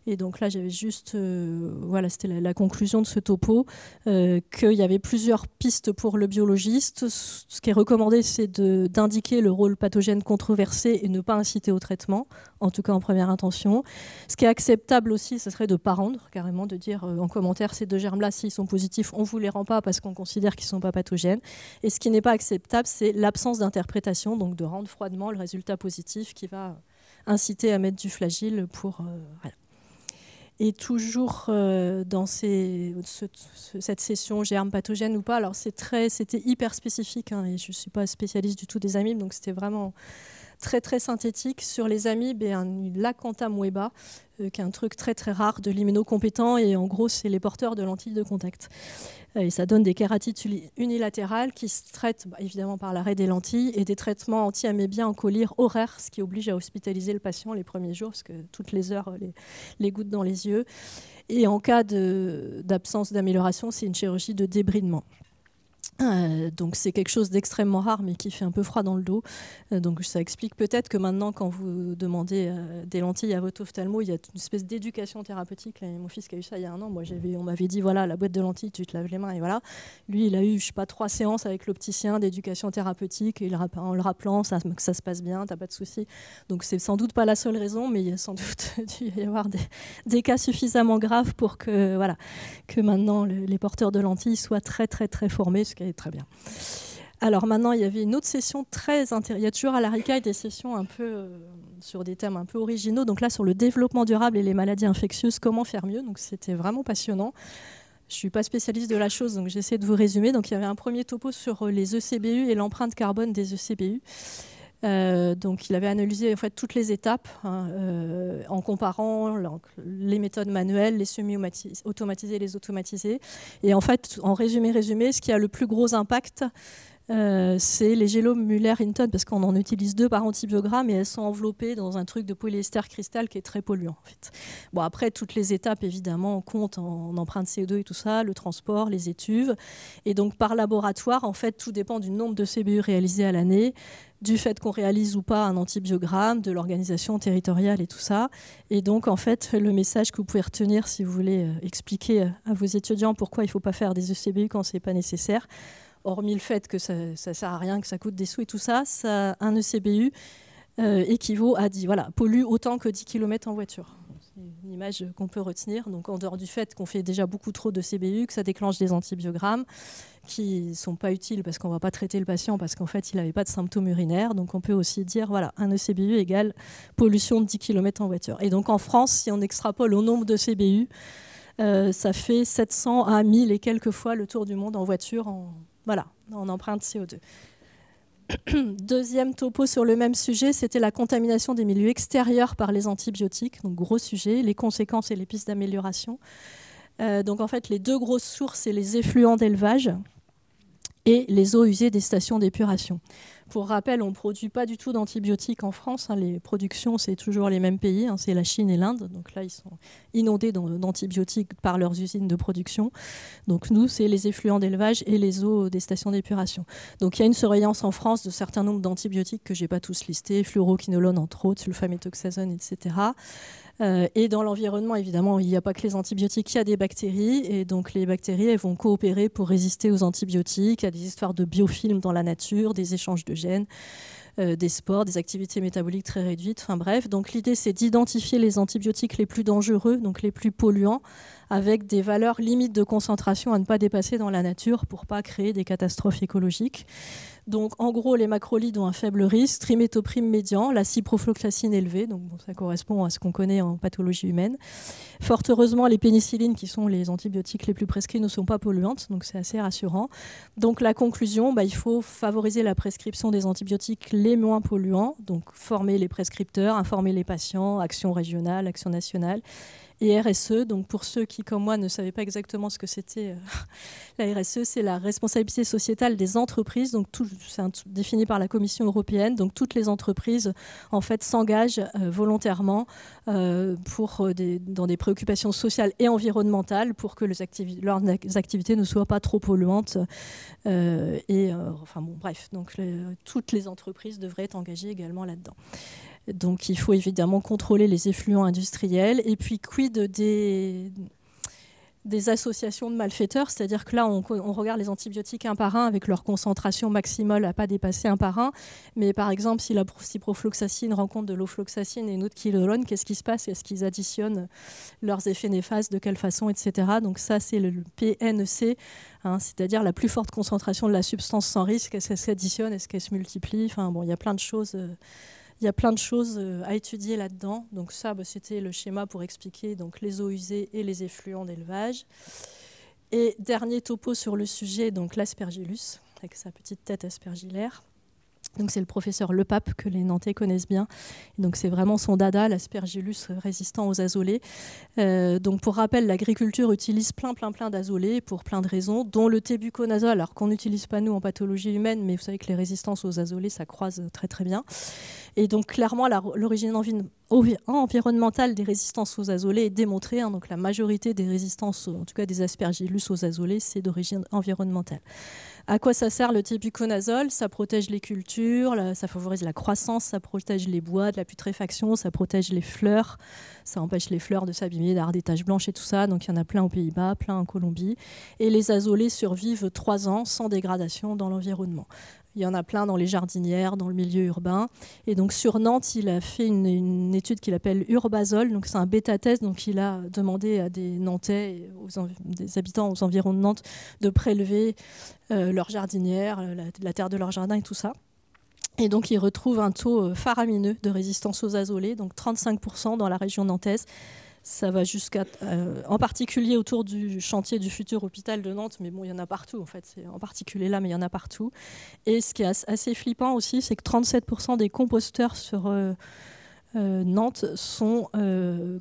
Et donc là, j'avais juste, voilà, c'était la conclusion de ce topo, qu'il y avait plusieurs pistes pour le biologiste. Ce qui est recommandé, c'est d'indiquer le rôle pathogène controversé et ne pas inciter au traitement, en tout cas en première intention. Ce qui est acceptable aussi, ce serait de ne pas rendre, carrément, de dire en commentaire, ces deux germes-là, s'ils sont positifs, on ne vous les rend pas parce qu'on considère qu'ils ne sont pas pathogènes. Et ce qui n'est pas acceptable, c'est l'absence d'interprétation, donc de rendre froidement le résultat positif qui va inciter à mettre du flagile pour... voilà. Et toujours dans cette session germe pathogène ou pas, alors c'était hyper spécifique, hein, et je ne suis pas spécialiste du tout des amibes, donc c'était vraiment très très synthétique. Sur les amibes et un Lacantha-Weba, qui est un truc très très rare de l'immunocompétent, et en gros c'est les porteurs de lentilles de contact. Et ça donne des kératites unilatérales qui se traitent évidemment par l'arrêt des lentilles et des traitements anti-amébiens en collyre horaires, ce qui oblige à hospitaliser le patient les premiers jours, parce que toutes les heures, les gouttes dans les yeux. Et en cas d'absence d'amélioration, c'est une chirurgie de débridement. Donc c'est quelque chose d'extrêmement rare, mais qui fait un peu froid dans le dos. Donc ça explique peut-être que maintenant, quand vous demandez des lentilles à votre ophtalmo, il y a une espèce d'éducation thérapeutique. Là, mon fils qui a eu ça il y a un an, on m'avait dit, voilà, la boîte de lentilles, tu te laves les mains, et voilà. Lui, il a eu, je sais pas, 3 séances avec l'opticien d'éducation thérapeutique, et en le rappelant que ça se passe bien, t'as pas de soucis. Donc c'est sans doute pas la seule raison, mais il y a sans doute dû y avoir des cas suffisamment graves pour que, voilà, que maintenant les porteurs de lentilles soient très très très formés, ce qui est très bien. Alors maintenant, il y avait une autre session très intéressante. Il y a toujours à l'ARICAI des sessions un peu sur des thèmes un peu originaux. Donc là, sur le développement durable et les maladies infectieuses, comment faire mieux. Donc c'était vraiment passionnant. Je ne suis pas spécialiste de la chose, donc j'essaie de vous résumer. Donc il y avait un premier topo sur les ECBU et l'empreinte carbone des ECBU. Donc il avait analysé en fait toutes les étapes en comparant les méthodes manuelles, les semi-automatisées et les automatisées. Et en fait, en résumé, ce qui a le plus gros impact, c'est les gélomes Müller-Hinton, parce qu'on en utilise 2 par antibiogramme et elles sont enveloppées dans un truc de polyester cristal qui est très polluant. En fait. Bon, après, toutes les étapes, évidemment, comptent en empreinte CO2 et tout ça, le transport, les étuves. Et donc, par laboratoire, en fait, tout dépend du nombre de CBU réalisés à l'année, du fait qu'on réalise ou pas un antibiogramme, de l'organisation territoriale et tout ça. Et donc, en fait, le message que vous pouvez retenir si vous voulez expliquer à vos étudiants pourquoi il ne faut pas faire des ECBU quand ce n'est pas nécessaire, hormis le fait que ça ne sert à rien, que ça coûte des sous et tout ça, un ECBU équivaut à pollue autant que 10 km en voiture. C'est une image qu'on peut retenir. Donc, en dehors du fait qu'on fait déjà beaucoup trop de CBU, que ça déclenche des antibiogrammes qui ne sont pas utiles parce qu'on ne va pas traiter le patient parce qu'en fait, il n'avait pas de symptômes urinaires. Donc, on peut aussi dire, voilà, un ECBU égale pollution de 10 km en voiture. Et donc, en France, si on extrapole au nombre de CBU, ça fait 700 à 1000 et quelques fois le tour du monde en voiture en empreinte CO2. Deuxième topo sur le même sujet, c'était la contamination des milieux extérieurs par les antibiotiques. Donc gros sujet, les conséquences et les pistes d'amélioration. Donc en fait, les 2 grosses sources, c'est les effluents d'élevage et les eaux usées des stations d'épuration. Pour rappel, on ne produit pas du tout d'antibiotiques en France. Les productions, c'est toujours les mêmes pays. C'est la Chine et l'Inde. Donc là, ils sont inondés d'antibiotiques par leurs usines de production. Donc nous, c'est les effluents d'élevage et les eaux des stations d'épuration. Donc il y a une surveillance en France de certains nombres d'antibiotiques que je n'ai pas tous listés, fluoroquinolone entre autres, sulfaméthoxazone, etc. Et dans l'environnement, évidemment, il n'y a pas que les antibiotiques, il y a des bactéries. Et donc, les bactéries, elles vont coopérer pour résister aux antibiotiques. Il y a des histoires de biofilms dans la nature, des échanges de gènes, des spores, des activités métaboliques très réduites. Enfin bref, donc l'idée, c'est d'identifier les antibiotiques les plus dangereux, donc les plus polluants, avec des valeurs limites de concentration à ne pas dépasser dans la nature pour ne pas créer des catastrophes écologiques. Donc, en gros, les macrolides ont un faible risque, trimétoprime médian, la ciprofloxacine élevée, donc bon, ça correspond à ce qu'on connaît en pathologie humaine. Fort heureusement, les pénicillines, qui sont les antibiotiques les plus prescrits, ne sont pas polluantes, donc c'est assez rassurant. Donc, la conclusion, il faut favoriser la prescription des antibiotiques les moins polluants, donc former les prescripteurs, informer les patients, action régionale, action nationale. Et RSE, donc pour ceux qui, comme moi, ne savaient pas exactement ce que c'était, la RSE, c'est la responsabilité sociétale des entreprises. Donc c'est défini par la Commission européenne. Donc toutes les entreprises, en fait, s'engagent volontairement dans des préoccupations sociales et environnementales pour que leurs activités ne soient pas trop polluantes. Bref, donc toutes les entreprises devraient être engagées également là-dedans. Donc il faut évidemment contrôler les effluents industriels. Et puis quid des associations de malfaiteurs, c'est-à-dire que là on regarde les antibiotiques un par un avec leur concentration maximale à ne pas dépasser un par un. Mais par exemple, si la ciprofloxacine rencontre de l'ofloxacine et une autre quinolone, qu'est-ce qui se passe? Est-ce qu'ils additionnent leurs effets néfastes, de quelle façon, etc. Donc ça, c'est le PNEC, c'est-à-dire la plus forte concentration de la substance sans risque. Est-ce qu'elle s'additionne? Est-ce qu'elle se multiplie? Enfin bon, il y a plein de choses. Il y a plein de choses à étudier là-dedans. Donc ça, c'était le schéma pour expliquer donc, les eaux usées et les effluents d'élevage. Et dernier topo sur le sujet, donc l'aspergillus, avec sa petite tête aspergillaire. Donc c'est le professeur Lepape que les Nantais connaissent bien. Et donc c'est vraiment son dada, l'aspergillus résistant aux azolés. Donc pour rappel, l'agriculture utilise plein d'azolés pour plein de raisons, dont le tébuconazole, alors qu'on n'utilise pas nous en pathologie humaine, mais vous savez que les résistances aux azolés, ça croise très bien. Et donc clairement, l'origine environnementale des résistances aux azolés est démontrée. Donc la majorité des résistances, en tout cas des aspergillus aux azolés, c'est d'origine environnementale. À quoi ça sert le tébuconazole? Ça protège les cultures, ça favorise la croissance, ça protège les bois de la putréfaction, ça protège les fleurs, ça empêche les fleurs de s'abîmer, d'avoir des taches blanches et tout ça. Donc il y en a plein aux Pays-Bas, plein en Colombie. Et les azolés survivent 3 ans sans dégradation dans l'environnement. Il y en a plein dans les jardinières, dans le milieu urbain. Et donc sur Nantes, il a fait une étude qu'il appelle Urbazole. Donc c'est un bêta-test. Donc il a demandé à des Nantais, des habitants aux environs de Nantes, de prélever leurs jardinières, la terre de leur jardin et tout ça. Et donc il retrouve un taux faramineux de résistance aux azolés, donc 35% dans la région nantaise. Ça va jusqu'à, en particulier autour du chantier du futur hôpital de Nantes, mais bon, il y en a partout en fait, c'est en particulier là, mais il y en a partout. Et ce qui est assez flippant aussi, c'est que 37% des composteurs sur Nantes sont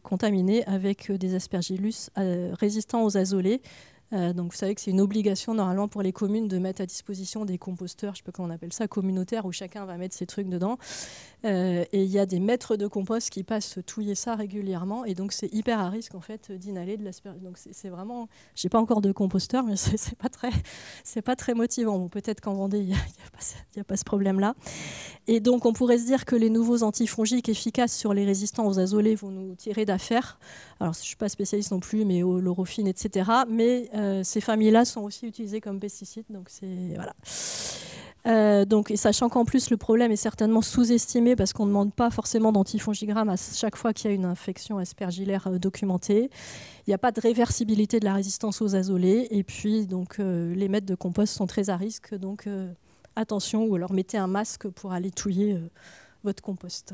contaminés avec des aspergillus résistants aux azolés. Donc vous savez que c'est une obligation normalement pour les communes de mettre à disposition des composteurs, je ne sais pas comment on appelle ça, communautaires, où chacun va mettre ses trucs dedans. Et il y a des maîtres de compost qui passent touiller ça régulièrement. Et donc c'est hyper à risque en fait d'inhaler de l'aspergillus. Donc c'est vraiment, j'ai pas encore de composteur, mais c'est pas très motivant. Bon, peut-être qu'en Vendée il y a pas ce problème-là. Et donc on pourrait se dire que les nouveaux antifongiques efficaces sur les résistants aux azolés vont nous tirer d'affaire. Alors je suis pas spécialiste non plus, mais l'orofine, etc. Mais ces familles-là sont aussi utilisées comme pesticides, donc c'est voilà. Et sachant qu'en plus le problème est certainement sous-estimé parce qu'on ne demande pas forcément d'antifongigramme à chaque fois qu'il y a une infection aspergillaire documentée. Il n'y a pas de réversibilité de la résistance aux azolés. Et puis donc les maîtres de compost sont très à risque. Donc attention, ou alors mettez un masque pour aller touiller votre compost.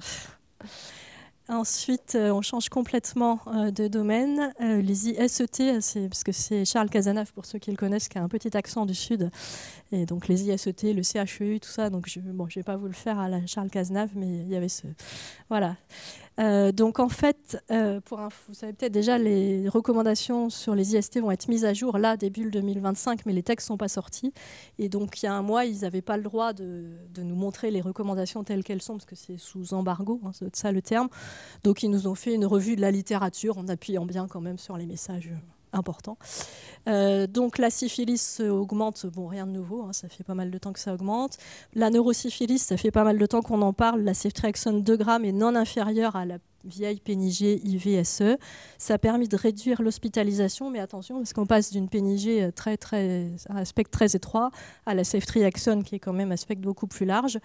Ensuite, on change complètement de domaine. Les ISET, parce que c'est Charles Cazenave, pour ceux qui le connaissent, qui a un petit accent du Sud. Et donc les ISET, le CHEU, tout ça. Donc je ne vais pas vous le faire à la Charles Cazenave, mais il y avait ce... Voilà. Donc en fait, vous savez peut-être déjà, les recommandations sur les IST vont être mises à jour là, début 2025, mais les textes ne sont pas sortis. Et donc il y a un mois, ils n'avaient pas le droit de nous montrer les recommandations telles qu'elles sont, parce que c'est sous embargo, c'est ça le terme. Donc ils nous ont fait une revue de la littérature en appuyant bien quand même sur les messages importants. Donc la syphilis augmente, bon rien de nouveau, ça fait pas mal de temps que ça augmente. La neurosyphilis, ça fait pas mal de temps qu'on en parle. La ceftriaxone 2 grammes est non inférieure à la vieille PNIG IVSE. Ça a permis de réduire l'hospitalisation, mais attention, parce qu'on passe d'une PNIG à un spectre très étroit à la ceftriaxone, qui est quand même un spectre beaucoup plus large.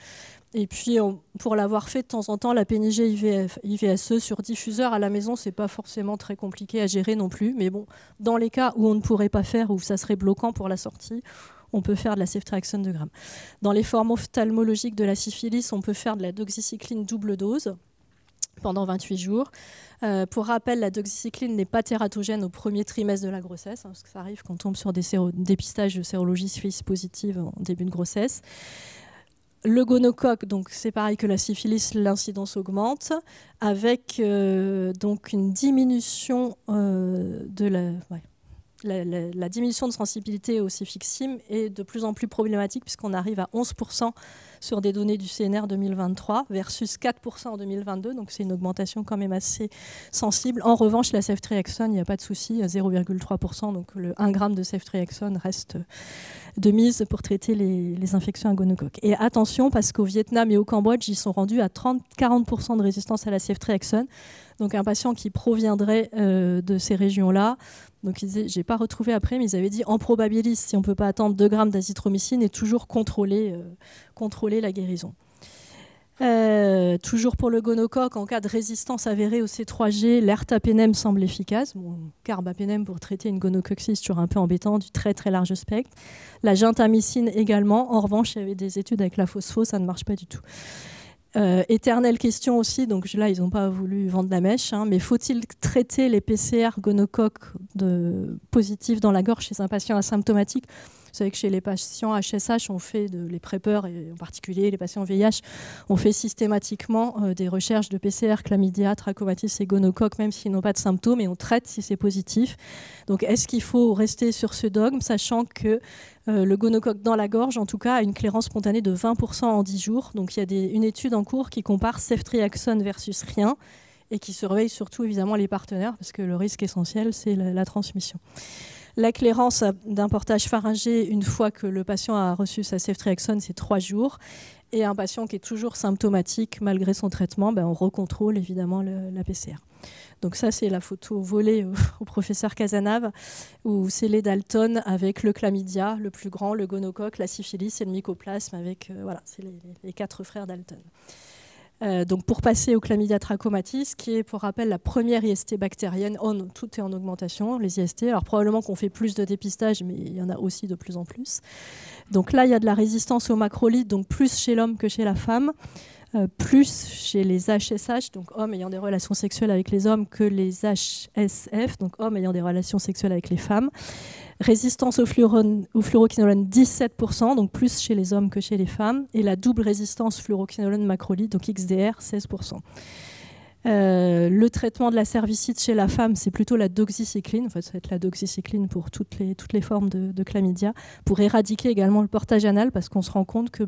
Et puis, pour l'avoir fait de temps en temps, la PNIG IVSE sur diffuseur à la maison, c'est pas forcément très compliqué à gérer non plus. Mais bon, dans les cas où on ne pourrait pas faire, où ça serait bloquant pour la sortie, on peut faire de la ceftriaxone 2 grammes. Dans les formes ophtalmologiques de la syphilis, on peut faire de la doxycycline double dose pendant 28 jours. Pour rappel, la doxycycline n'est pas tératogène au premier trimestre de la grossesse, parce que ça arrive qu'on tombe sur des dépistages de sérologie syphilis positive en début de grossesse. Le gonocoque, donc c'est pareil que la syphilis, l'incidence augmente, avec donc une diminution de la diminution de sensibilité au cefixime est de plus en plus problématique, puisqu'on arrive à 11% sur des données du CNR 2023 versus 4% en 2022, donc c'est une augmentation quand même assez sensible. En revanche, la ceftriaxone, il n'y a pas de souci, 0,3%, donc le 1 g de ceftriaxone reste de mise pour traiter les infections à gonocoque. Et attention, parce qu'au Vietnam et au Cambodge, ils sont rendus à 40% de résistance à la ceftriaxone. Donc un patient qui proviendrait de ces régions-là, donc ils disaient, j'ai pas retrouvé après, mais ils avaient dit en probabilis, si on peut pas attendre 2 grammes d'azithromycine, et toujours contrôler la guérison. Toujours pour le gonocoque, en cas de résistance avérée au C3G, l'ertapenem semble efficace. Bon, carbapenem pour traiter une gonococcie, c'est toujours un peu embêtant, du très très large spectre. La gentamicine également. En revanche, il y avait des études avec la phospho, ça ne marche pas du tout. Éternelle question aussi, donc là ils n'ont pas voulu vendre la mèche, mais faut-il traiter les PCR gonocoques positifs dans la gorge chez un patient asymptomatique? Vous savez que chez les patients HSH, on fait les PrEPers, et en particulier les patients VIH, on fait systématiquement des recherches de PCR, chlamydia, trachomatis et gonocoque, même s'ils n'ont pas de symptômes, et on traite si c'est positif. Donc est-ce qu'il faut rester sur ce dogme, sachant que le gonocoque dans la gorge, en tout cas, a une clairance spontanée de 20% en 10 jours. Donc il y a une étude en cours qui compare ceftriaxone versus rien, et qui surveille surtout évidemment les partenaires, parce que le risque essentiel, c'est la transmission. La clairance d'un portage pharyngé, une fois que le patient a reçu sa ceftriaxone, c'est 3 jours. Et un patient qui est toujours symptomatique malgré son traitement, on recontrôle évidemment la PCR. Donc ça, c'est la photo volée au professeur Cazenave, où c'est les Dalton avec le chlamydia, le plus grand, le gonocoque, la syphilis et le mycoplasme, avec c'est les 4 frères Dalton. Donc pour passer au chlamydia trachomatis, qui est pour rappel la première IST bactérienne, tout est en augmentation, les IST. Alors probablement qu'on fait plus de dépistage, mais il y en a aussi de plus en plus. Donc là, il y a de la résistance aux macrolides, donc plus chez l'homme que chez la femme, plus chez les HSH, donc hommes ayant des relations sexuelles avec les hommes, que les HSF, donc hommes ayant des relations sexuelles avec les femmes. Résistance au fluoroquinolone 17%, donc plus chez les hommes que chez les femmes, et la double résistance fluoroquinolone macrolide, donc XDR 16%. Le traitement de la cervicite chez la femme, c'est plutôt la doxycycline, ça va être la doxycycline pour toutes les formes de chlamydia, pour éradiquer également le portage anal, parce qu'on se rend compte que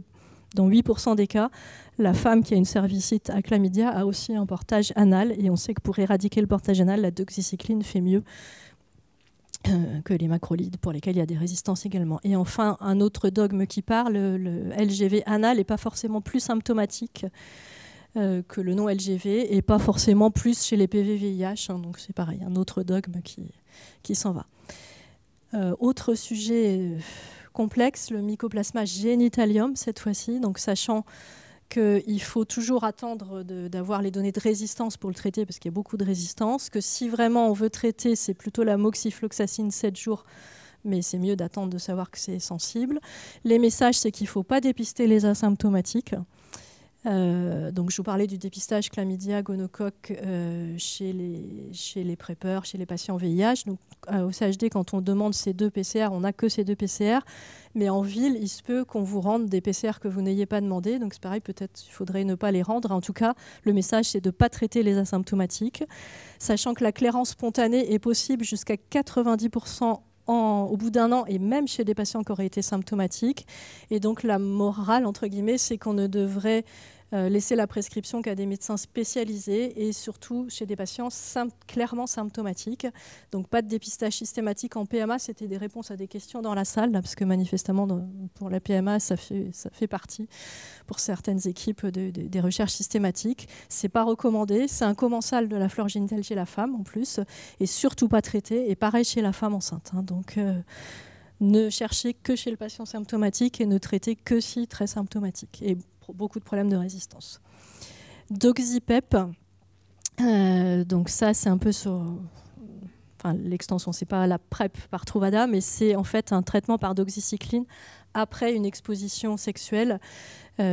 dans 8% des cas, la femme qui a une cervicite à chlamydia a aussi un portage anal, et on sait que pour éradiquer le portage anal, la doxycycline fait mieux que les macrolides, pour lesquels il y a des résistances également. Et enfin, un autre dogme qui parle, le LGV anal n'est pas forcément plus symptomatique que le non-LGV, et pas forcément plus chez les PV-VIH, donc c'est pareil, un autre dogme qui s'en va. Autre sujet complexe, le mycoplasma génitalium cette fois-ci, donc sachant qu'il faut toujours attendre d'avoir les données de résistance pour le traiter, parce qu'il y a beaucoup de résistance, que si vraiment on veut traiter, c'est plutôt la moxifloxacine 7 jours, mais c'est mieux d'attendre de savoir que c'est sensible. Les messages, c'est qu'il ne faut pas dépister les asymptomatiques. Donc je vous parlais du dépistage chlamydia, gonocoque chez les PrEPers, chez les patients VIH. Donc, au CHD, quand on demande ces 2 PCR, on n'a que ces 2 PCR. Mais en ville, il se peut qu'on vous rende des PCR que vous n'ayez pas demandé. Donc c'est pareil, peut-être il faudrait ne pas les rendre. En tout cas, le message, c'est de ne pas traiter les asymptomatiques. Sachant que la clairance spontanée est possible jusqu'à 90% au bout d'un an, et même chez des patients qui auraient été symptomatiques. Et donc la morale, entre guillemets, c'est qu'on ne devrait laisser la prescription qu'à des médecins spécialisés et surtout chez des patients clairement symptomatiques. Donc pas de dépistage systématique en PMA, c'était des réponses à des questions dans la salle, là, parce que manifestement pour la PMA, ça fait partie pour certaines équipes des recherches systématiques. C'est pas recommandé, c'est un commensal de la flore génitale chez la femme en plus, et surtout pas traité, et pareil chez la femme enceinte. Donc ne cherchez que chez le patient symptomatique et ne traitez que si très symptomatique. Et beaucoup de problèmes de résistance. Doxypep, donc ça c'est un peu sur... Enfin, l'extension, c'est pas la PrEP par Truvada, mais c'est en fait un traitement par doxycycline après une exposition sexuelle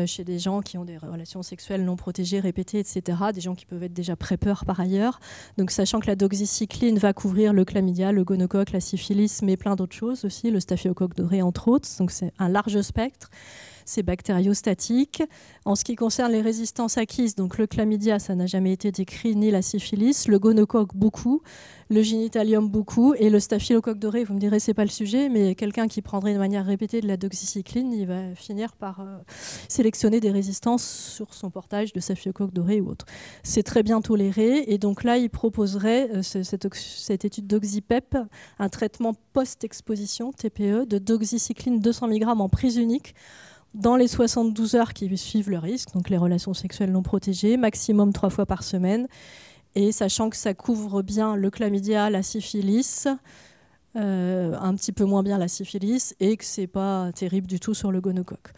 chez des gens qui ont des relations sexuelles non protégées, répétées, etc. Des gens qui peuvent être déjà prépeurs par ailleurs. Donc, sachant que la doxycycline va couvrir le chlamydia, le gonocoque, la syphilis, mais plein d'autres choses aussi, le staphylocoque doré entre autres. Donc, c'est un large spectre. C'est bactériostatique. En ce qui concerne les résistances acquises, donc le chlamydia, ça n'a jamais été décrit, ni la syphilis, le gonocoque beaucoup, le génitalium beaucoup, et le staphylocoque doré, vous me direz c'est pas le sujet, mais quelqu'un qui prendrait de manière répétée de la doxycycline, il va finir par sélectionner des résistances sur son portage de staphylocoque doré ou autre. C'est très bien toléré, et donc là, il proposerait cette étude Doxypep, un traitement post-exposition, TPE, de doxycycline 200 mg en prise unique, dans les 72 heures qui suivent le risque, donc les relations sexuelles non protégées, maximum 3 fois par semaine, et sachant que ça couvre bien le chlamydia, la syphilis, un petit peu moins bien la syphilis, et que c'est pas terrible du tout sur le gonocoque.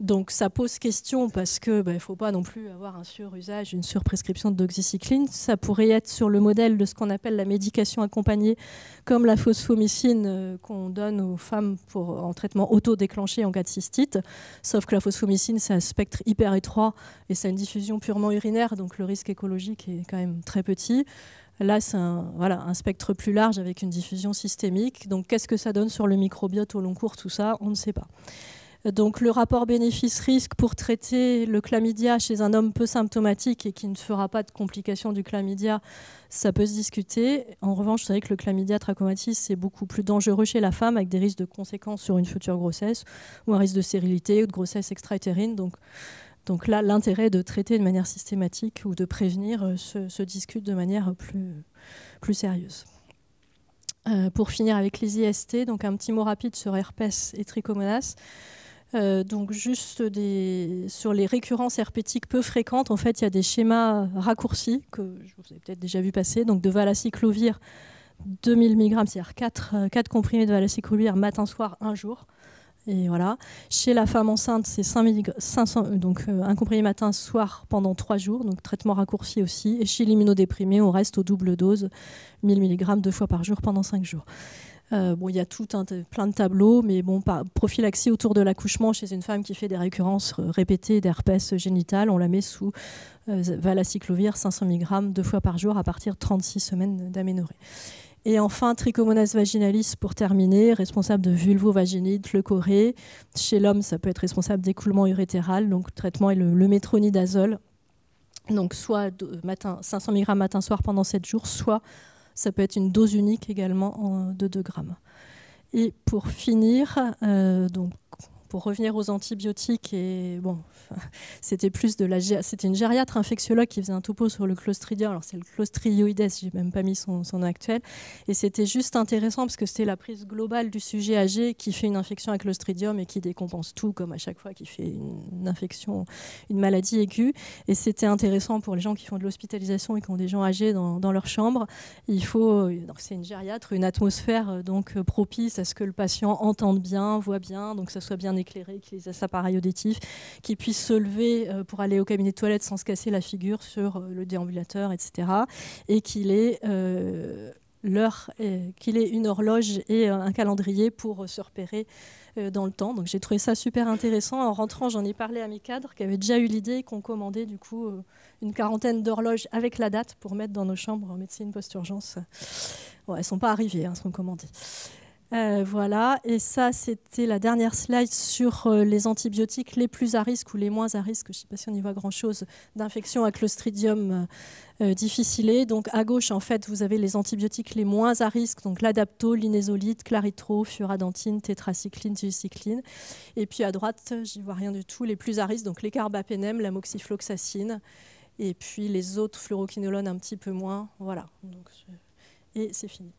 Donc ça pose question parce que il faut pas non plus avoir un surusage, une surprescription de doxycycline. Ça pourrait être sur le modèle de ce qu'on appelle la médication accompagnée, comme la phosphomycine qu'on donne aux femmes en traitement auto-déclenché en cas de cystite. Sauf que la phosphomycine, c'est un spectre hyper étroit et c'est une diffusion purement urinaire, donc le risque écologique est quand même très petit. Là, c'est un spectre plus large avec une diffusion systémique. Donc qu'est-ce que ça donne sur le microbiote au long cours, tout ça, on ne sait pas. Donc le rapport bénéfice-risque pour traiter le chlamydia chez un homme peu symptomatique et qui ne fera pas de complications du chlamydia, ça peut se discuter. En revanche, vous savez que le chlamydia trachomatis, c'est beaucoup plus dangereux chez la femme avec des risques de conséquences sur une future grossesse ou un risque de stérilité ou de grossesse extra-utérine. Donc là, l'intérêt de traiter de manière systématique ou de prévenir se discute de manière plus sérieuse. Pour finir avec les IST, donc un petit mot rapide sur herpès et trichomonas. Donc juste sur les récurrences herpétiques peu fréquentes, en fait, il y a des schémas raccourcis que vous avez peut-être déjà vu passer, donc de valaciclovir 2000 mg, c'est-à-dire 4 comprimés de valaciclovir matin-soir, un jour. Et voilà. Chez la femme enceinte, c'est 500, donc un comprimé matin-soir pendant 3 jours, donc traitement raccourci aussi. Et chez l'immunodéprimé, on reste aux double doses, 1000 mg 2 fois par jour pendant 5 jours. Il y a plein de tableaux, mais prophylaxie autour de l'accouchement chez une femme qui fait des récurrences répétées d'herpès génital, on la met sous valaciclovir 500 mg 2 fois par jour à partir de 36 semaines d'aménorrhée. Et enfin, trichomonas vaginalis pour terminer, responsable de vulvovaginite, leucorrhée. Chez l'homme, ça peut être responsable d'écoulement urétéral, donc le traitement est le métronidazole. Donc soit 500 mg matin-soir pendant 7 jours, soit ça peut être une dose unique également de 2 grammes. Et pour finir, pour revenir aux antibiotiques, c'était une gériatre infectiologue qui faisait un topo sur le Clostridium. Alors c'est le Clostridioides, j'ai même pas mis son nom actuel. Et c'était juste intéressant parce que c'était la prise globale du sujet âgé qui fait une infection à Clostridium et qui décompense tout, comme à chaque fois qu'il fait une infection, une maladie aiguë. Et c'était intéressant pour les gens qui font de l'hospitalisation et qui ont des gens âgés dans leur chambre. C'est une gériatre, une atmosphère propice à ce que le patient entende bien, voit bien, donc ça soit bien éclairé, qu'il ait ses appareils auditifs, qu'il puisse se lever pour aller au cabinet de toilette sans se casser la figure sur le déambulateur, etc. Et qu'il ait une horloge et un calendrier pour se repérer dans le temps. Donc j'ai trouvé ça super intéressant. En rentrant, j'en ai parlé à mes cadres qui avaient déjà eu l'idée et qui ont commandé du coup une 40aine d'horloges avec la date pour mettre dans nos chambres en médecine post-urgence. Elles ne sont pas arrivées, elles sont commandées. Voilà, et ça c'était la dernière slide sur les antibiotiques les plus à risque ou les moins à risque, je ne sais pas si on y voit grand-chose, d'infection à Clostridium difficile. Donc à gauche, en fait, vous avez les antibiotiques les moins à risque, donc l'adapto, l'inésolite, claritro, furadentine, tétracycline, tétracycline. Et puis à droite, j'y vois rien du tout, les plus à risque, donc les carbapénem, l'amoxifloxacine, et puis les autres fluoroquinolones un petit peu moins. Voilà. Donc, et c'est fini.